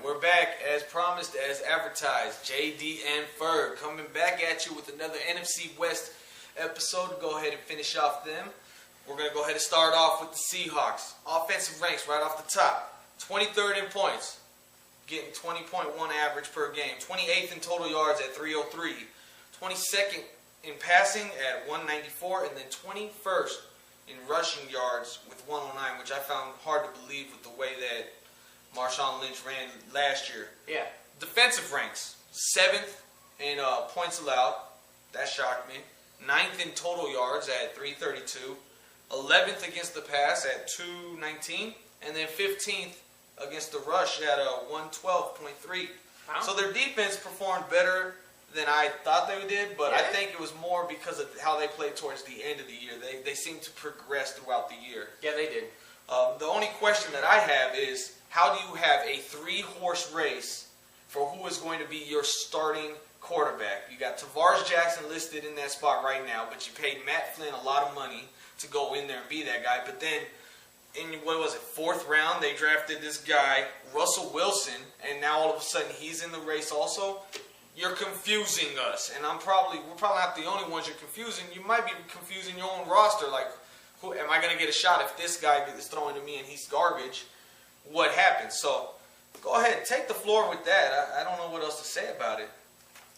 we're back as promised, as advertised. JDnFerg coming back at you with another NFC West episode to go ahead and finish off them. We're going to go ahead and start off with the Seahawks. Offensive ranks right off the top. 23rd in points, getting 20.1 average per game. 28th in total yards at 303. 22nd in passing at 194. And then 21st in rushing yards with 109, which I found hard to believe with the way that Marshawn Lynch ran last year. Yeah. Defensive ranks, 7th in points allowed. That shocked me. 9th in total yards at 332. 11th against the pass at 219. And then 15th against the rush at 112.3. Wow. So their defense performed better than I thought they did, but yeah. I think it was more because of how they played towards the end of the year. They seemed to progress throughout the year. Yeah, they did. The only question that I have is, how do you have a 3-horse race for who is going to be your starting quarterback? You got Tavares Jackson listed in that spot right now, but you paid Matt Flynn a lot of money to go in there and be that guy. But then, in what was it, 4th round, they drafted this guy, Russell Wilson, and now all of a sudden he's in the race also. You're confusing us, and we're probably not the only ones you're confusing. You might be confusing your own roster. Like, who am I going to get a shot if this guy is throwing to me and he's garbage? What happens? So, go ahead, take the floor with that. I don't know what else to say about it.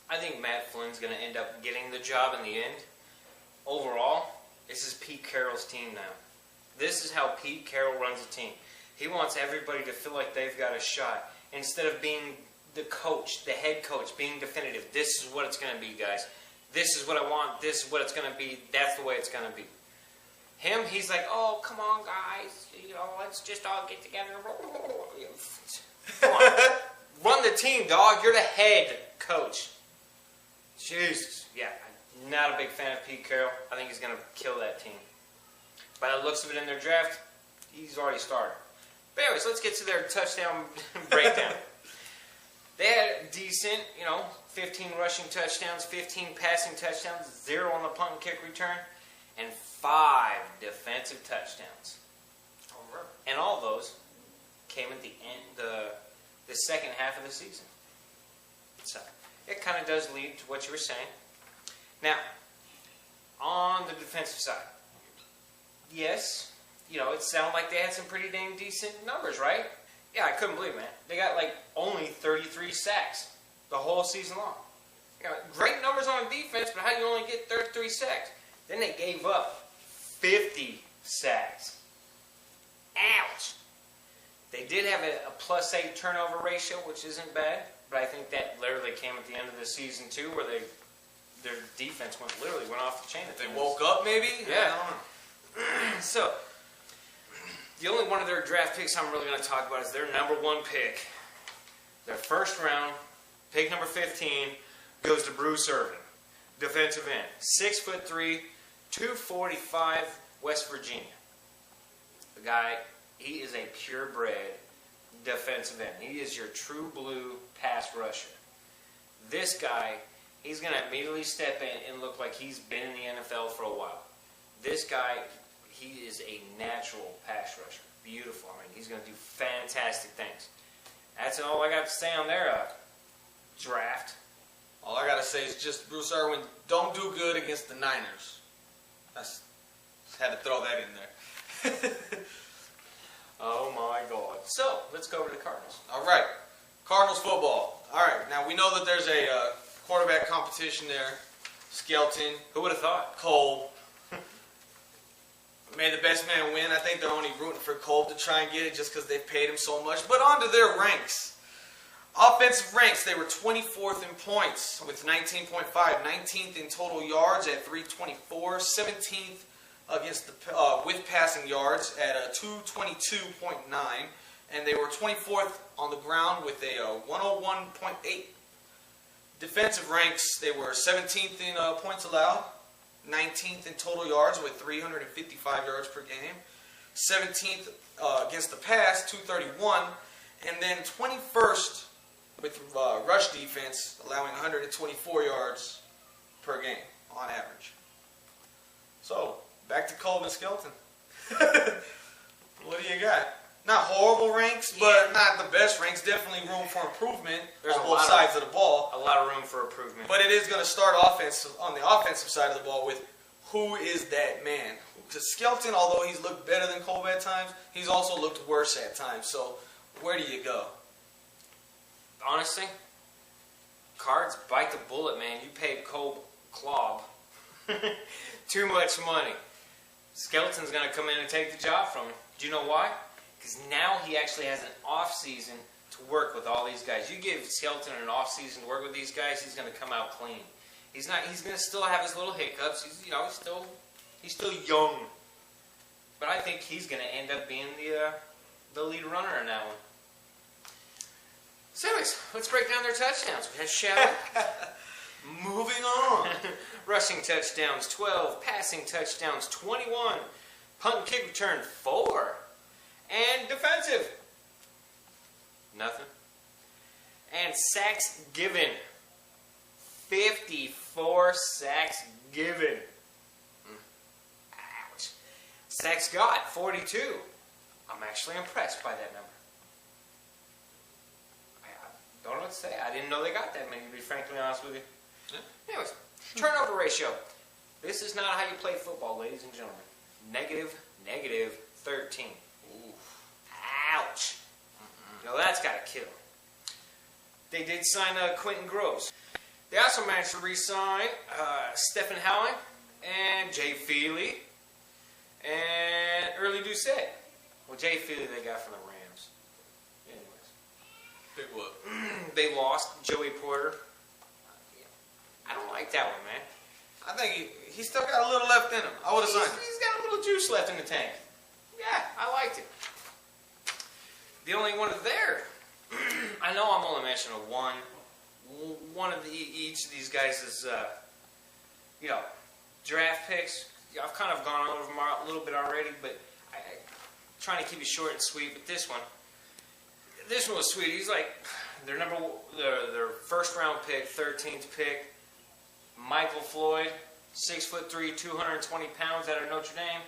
I think Matt Flynn's going to end up getting the job in the end. Overall, this is Pete Carroll's team now. This is how Pete Carroll runs a team. He wants everybody to feel like they've got a shot. Instead of being the coach, the head coach, being definitive. This is what it's going to be, guys. This is what I want. This is what it's going to be. That's the way it's going to be. Him, he's like, oh, come on, guys. You know, let's just all get together. Come on. Run the team, dog. You're the head coach. Jesus. Yeah, I'm not a big fan of Pete Carroll. I think he's going to kill that team. By the looks of it in their draft, he's already started. But anyways, let's get to their touchdown breakdown. They had decent, 15 rushing touchdowns, 15 passing touchdowns, 0 on the punt and kick return, and 5 defensive touchdowns. And all those came at the end, the second half of the season. So it kind of does lead to what you were saying. Now, on the defensive side, yes, it sounded like they had some pretty dang decent numbers, right? Yeah, I couldn't believe it, man. They got only 33 sacks the whole season long. Great numbers on defense, but how do you only get 33 sacks? Then they gave up 50 sacks. Ouch! They did have a +8 turnover ratio, which isn't bad, but I think that literally came at the end of the season too, where their defense literally went off the chain. They woke up, maybe? Yeah. So, the only one of their draft picks I'm really going to talk about is their #1 pick. Their first round, pick number 15, goes to Bruce Irvin, defensive end. 6'3", 245, West Virginia. The guy, he is a purebred defensive end. He is your true blue pass rusher. This guy, he's going to immediately step in and look like he's been in the NFL for a while. This guy, he is a natural pass rusher. Beautiful. I mean, he's going to do fantastic things. That's all I got to say on their draft. All I got to say is just Bruce Irvin, don't do good against the Niners. Just had to throw that in there. Oh my God. So, let's go over to the Cardinals. All right. Cardinals football. All right. Now, we know that there's a quarterback competition there. Skelton. Who would have thought? Cole. May the best man win. I think they're only rooting for Cole to try and get it just because they've paid him so much. But on to their ranks. Offensive ranks, they were 24th in points with 19.5. 19th in total yards at 324. 17th against with passing yards at 222.9. And they were 24th on the ground with a 101.8. Defensive ranks, they were 17th in points allowed. 19th in total yards with 355 yards per game. 17th against the pass, 231. And then 21st with rush defense, allowing 124 yards per game on average. So, back to Colvin Skelton. What do you got? not horrible ranks, but not the best ranks. Definitely room for improvement on both sides of the ball. A lot of room for improvement. But it is going to start on the offensive side of the ball with who is that man. Because Skelton, although he's looked better than Kolb at times, he's also looked worse at times. So where do you go? Honestly, Cards bite the bullet, man. You paid Kolb Klob too much money. Skelton's going to come in and take the job from him. Do you know why? Because now he actually has an off season to work with all these guys. You give Skelton an off season to work with these guys, he's going to come out clean. He's going to still have his little hiccups. He's still young. But I think he's going to end up being the lead runner in that one. So anyways, let's break down their touchdowns, shall we? Moving on. Rushing touchdowns, 12. Passing touchdowns, 21. Punt and kick return, 4. And defensive, nothing. And sacks given, 54 sacks given. Ouch. Sacks got, 42. I'm actually impressed by that number. I don't know what to say. I didn't know they got that many, to be frankly honest with you. Yeah. Anyways, turnover ratio. This is not how you play football, ladies and gentlemen. Negative 13. Ooh. Ouch. Now that's got to kill. They did sign Quentin Groves. They also managed to re-sign Stephen Howling and Jay Feely and Early Doucette. Well, Jay Feely they got from the Rams. Anyways. Big whoop. They lost Joey Porter. I don't like that one, man. I think he still got a little left in him. I would have signed him. He's got a little juice left in the tank. Yeah, I liked it. The only one there, I know I'm only mentioning one of each of these guys is, draft picks. I've kind of gone over them a little bit already, but I'm trying to keep it short and sweet. But this one was sweet. He's like their first round pick, 13th pick, Michael Floyd, 6'3", 220 pounds out of Notre Dame.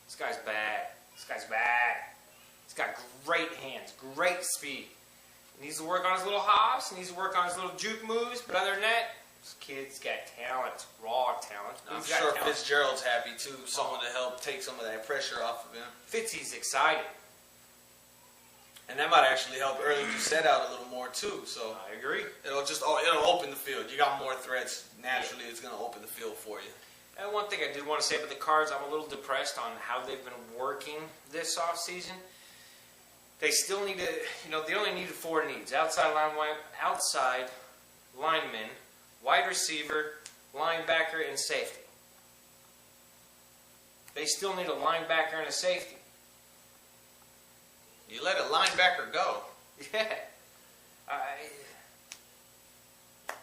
This guy's bad. He's got great hands, great speed. He needs to work on his little hops. He needs to work on his little juke moves. But other than that, this kid's got talent, raw talent. I'm sure Fitzgerald's happy too. Someone to help take some of that pressure off of him. Fitzy's excited. And that might actually help Early Doucette out a little more too. So I agree. It'll open the field. You got more threats. Naturally, it's going to open the field for you. And one thing I did want to say about the Cards, I'm a little depressed on how they've been working this offseason. They still need to, they only needed 4 needs. Outside lineman, wide receiver, linebacker, and safety. They still need a linebacker and a safety. You let a linebacker go. Yeah.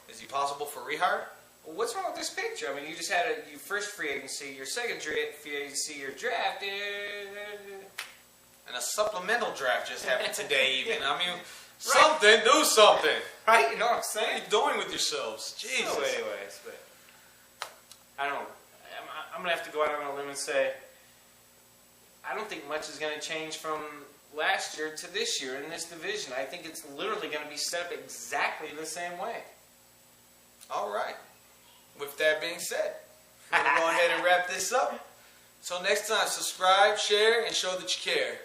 Is he possible for rehire? Well, what's wrong with this picture? I mean, you just had your first free agency, your second free agency, your draft, and a supplemental draft just happened today even. I mean, something, do something. Right? You know what I'm saying? What are you doing with yourselves? Jesus. So anyways, but I don't know. I'm going to have to go out on a limb and say I don't think much is going to change from last year to this year in this division. I think it's literally going to be set up exactly the same way. All right. With that being said, we're going to go ahead and wrap this up. So next time, subscribe, share, and show that you care.